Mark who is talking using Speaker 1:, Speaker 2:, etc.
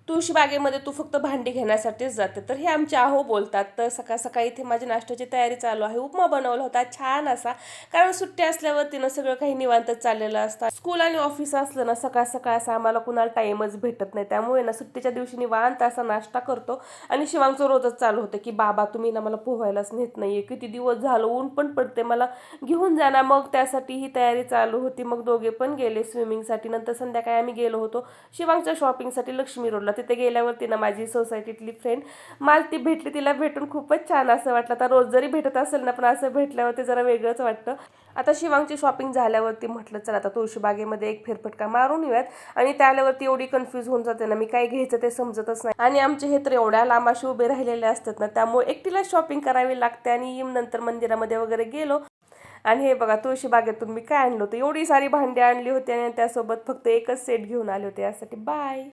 Speaker 1: तुळशीबागेमध्ये तू फक्त भांडी घेण्यासाठीच जाते. तर हे आमचे आहो बोलतात. तर सकाळ सकाळी इथे माझी नाश्त्याची तयारी चालू आहे. उपमा बनवला होता छान असा, कारण सुट्टी असल्यावरती ना सगळं काही निवांतच चाललेलं असतं. स्कूल आणि ऑफिस असलं ना सकाळ सकाळ असं आम्हाला कुणाला टाईमच भेटत नाही. त्यामुळे ना सुट्टीच्या दिवशी निवांत असा नाश्ता करतो. आणि शिवांचं रोजच चालू होतं की बाबा तुम्ही ना मला पोहायलाच नेत नाहीये, किती दिवस झालं, ऊन पण पडते, मला घेऊन जा ना. मग त्यासाठी ही तयारी चालू होती. मग दोघे पण गेले स्विमिंगसाठी. नंतर संध्याकाळी आम्ही गेलो होतो शिवांगच्या शॉपिंगसाठी लक्ष्मी रोडला. तिथे गेल्यावरती ना माझी सोसायटीतली फ्रेंड मला ती भेटली. तिला भेटून खूपच छान असं वाटलं. आता रोज जरी भेटत असेल ना, पण असं भेटल्यावरती जरा वेगळंच वाटतं. आता शिवांगची शॉपिंग झाल्यावरती म्हटलं चला आता तुळशीबागेमध्ये एक फेरफटका मारून येऊयात. आणि त्या आल्यावरती एवढी कन्फ्यूज होऊन जाते ना, मी काय घ्यायचं ते समजतच नाही. आणि आमचे हे तर एवढ्या लांब असे उभे राहिलेले असतात ना, त्यामुळे एकटीला शॉपिंग करावी लागते. आणि नंतर मंदिरामध्ये वगैरे गेलो. आणि हे बघा तुळशीबागेतून मी काय आणलं होतं, एवढी सारी भांडी आणली होती आणि त्यासोबत फक्त एकच सेट घेऊन आले होते. यासाठी बाय.